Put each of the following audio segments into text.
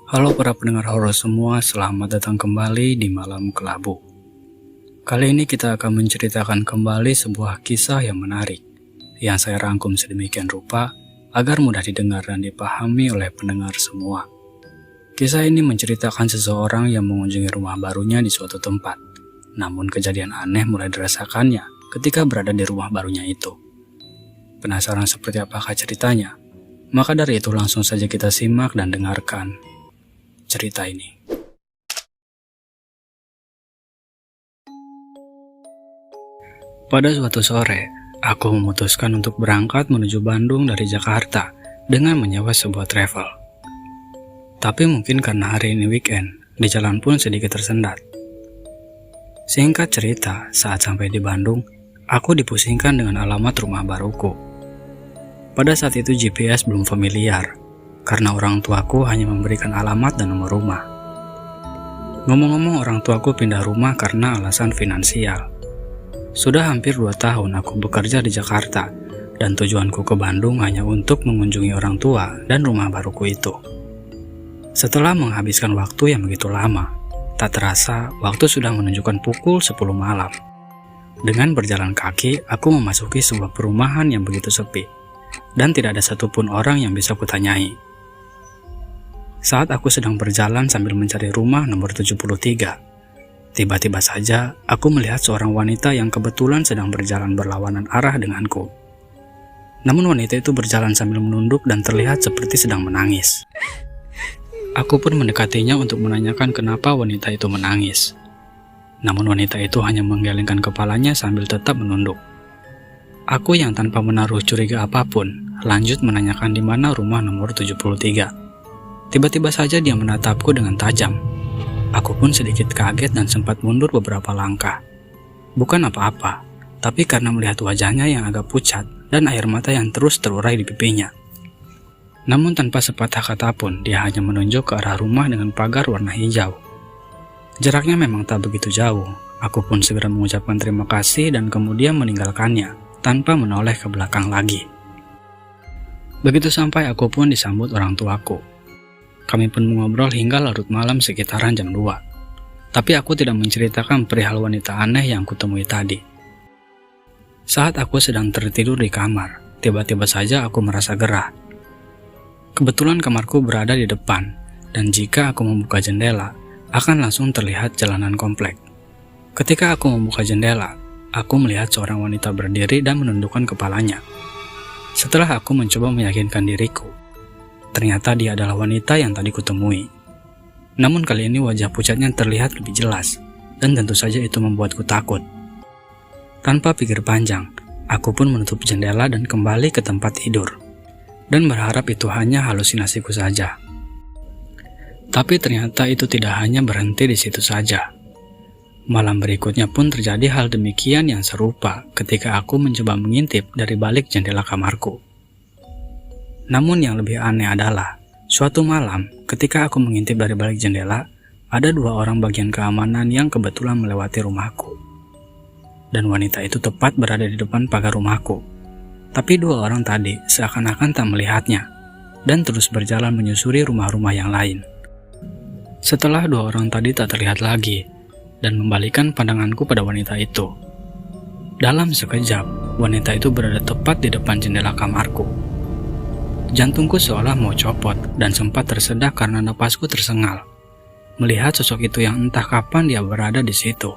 Halo para pendengar horor semua, selamat datang kembali di Malam Kelabu. Kali ini kita akan menceritakan kembali sebuah kisah yang menarik, yang saya rangkum sedemikian rupa agar mudah didengar dan dipahami oleh pendengar semua. Kisah ini menceritakan seseorang yang mengunjungi rumah barunya di suatu tempat, namun kejadian aneh mulai dirasakannya ketika berada di rumah barunya itu. Penasaran seperti apakah ceritanya? Maka dari itu langsung saja kita simak dan dengarkan cerita ini. Pada suatu sore, aku memutuskan untuk berangkat menuju Bandung dari Jakarta dengan menyewa sebuah travel. Tapi mungkin karena hari ini weekend, di jalan pun sedikit tersendat. Singkat cerita, saat sampai di Bandung, aku dipusingkan dengan alamat rumah baruku. Pada saat itu GPS belum familiar, karena orang tuaku hanya memberikan alamat dan nomor rumah. Ngomong-ngomong, orang tuaku pindah rumah karena alasan finansial. Sudah hampir 2 tahun aku bekerja di Jakarta, dan tujuanku ke Bandung hanya untuk mengunjungi orang tua dan rumah baruku itu. Setelah menghabiskan waktu yang begitu lama, tak terasa waktu sudah menunjukkan pukul 10 malam. Dengan berjalan kaki, aku memasuki sebuah perumahan yang begitu sepi, dan tidak ada satupun orang yang bisa kutanyai. Saat aku sedang berjalan sambil mencari rumah nomor 73, tiba-tiba saja aku melihat seorang wanita yang kebetulan sedang berjalan berlawanan arah denganku. Namun wanita itu berjalan sambil menunduk dan terlihat seperti sedang menangis. Aku pun mendekatinya untuk menanyakan kenapa wanita itu menangis. Namun wanita itu hanya menggelengkan kepalanya sambil tetap menunduk. Aku yang tanpa menaruh curiga apapun, lanjut menanyakan di mana rumah nomor 73. Tiba-tiba saja dia menatapku dengan tajam. Aku pun sedikit kaget dan sempat mundur beberapa langkah. Bukan apa-apa, tapi karena melihat wajahnya yang agak pucat dan air mata yang terus terurai di pipinya. Namun tanpa sepatah kata pun, dia hanya menunjuk ke arah rumah dengan pagar warna hijau. Jaraknya memang tak begitu jauh. Aku pun segera mengucapkan terima kasih dan kemudian meninggalkannya, tanpa menoleh ke belakang lagi. Begitu sampai, aku pun disambut orang tuaku. Kami pun mengobrol hingga larut malam sekitaran jam 2. Tapi aku tidak menceritakan perihal wanita aneh yang kutemui tadi. Saat aku sedang tertidur di kamar, tiba-tiba saja aku merasa gerah. Kebetulan kamarku berada di depan, dan jika aku membuka jendela, akan langsung terlihat jalanan komplek. Ketika aku membuka jendela, aku melihat seorang wanita berdiri dan menundukkan kepalanya. Setelah aku mencoba meyakinkan diriku, ternyata dia adalah wanita yang tadi kutemui. Namun kali ini wajah pucatnya terlihat lebih jelas, dan tentu saja itu membuatku takut. Tanpa pikir panjang, aku pun menutup jendela dan kembali ke tempat tidur, dan berharap itu hanya halusinasiku saja. Tapi ternyata itu tidak hanya berhenti di situ saja. Malam berikutnya pun terjadi hal demikian yang serupa ketika aku mencoba mengintip dari balik jendela kamarku. Namun yang lebih aneh adalah, suatu malam ketika aku mengintip dari balik jendela, ada 2 orang bagian keamanan yang kebetulan melewati rumahku. Dan wanita itu tepat berada di depan pagar rumahku. Tapi 2 orang tadi seakan-akan tak melihatnya, dan terus berjalan menyusuri rumah-rumah yang lain. Setelah 2 orang tadi tak terlihat lagi, dan membalikan pandanganku pada wanita itu. Dalam sekejap, wanita itu berada tepat di depan jendela kamarku. Jantungku seolah mau copot dan sempat tersedak karena napasku tersengal melihat sosok itu yang entah kapan dia berada di situ.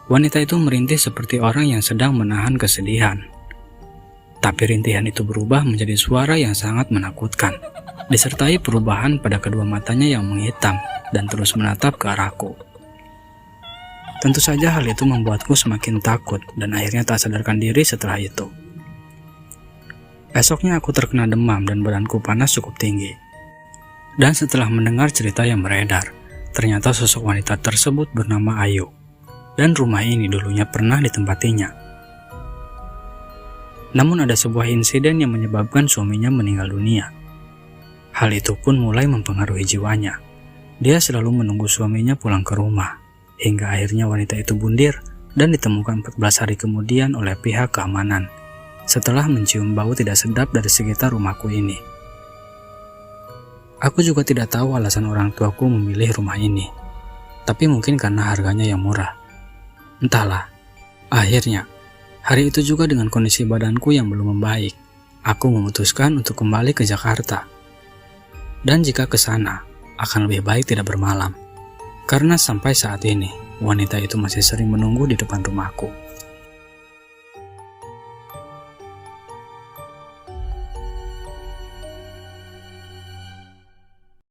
Wanita itu merintih seperti orang yang sedang menahan kesedihan. Tapi rintihan itu berubah menjadi suara yang sangat menakutkan, disertai perubahan pada kedua matanya yang menghitam dan terus menatap ke arahku. Tentu saja hal itu membuatku semakin takut dan akhirnya tak sadarkan diri setelah itu. Esoknya aku terkena demam dan badanku panas cukup tinggi. Dan setelah mendengar cerita yang beredar, ternyata sosok wanita tersebut bernama Ayu. Dan rumah ini dulunya pernah ditempatinya. Namun ada sebuah insiden yang menyebabkan suaminya meninggal dunia. Hal itu pun mulai mempengaruhi jiwanya. Dia selalu menunggu suaminya pulang ke rumah, hingga akhirnya wanita itu bundir dan ditemukan 14 hari kemudian oleh pihak keamanan, setelah mencium bau tidak sedap dari sekitar rumahku ini. Aku juga tidak tahu alasan orang tuaku memilih rumah ini, tapi mungkin karena harganya yang murah. Entahlah. Akhirnya, hari itu juga dengan kondisi badanku yang belum membaik, aku memutuskan untuk kembali ke Jakarta. Dan jika ke sana, akan lebih baik tidak bermalam. Karena sampai saat ini, wanita itu masih sering menunggu di depan rumahku.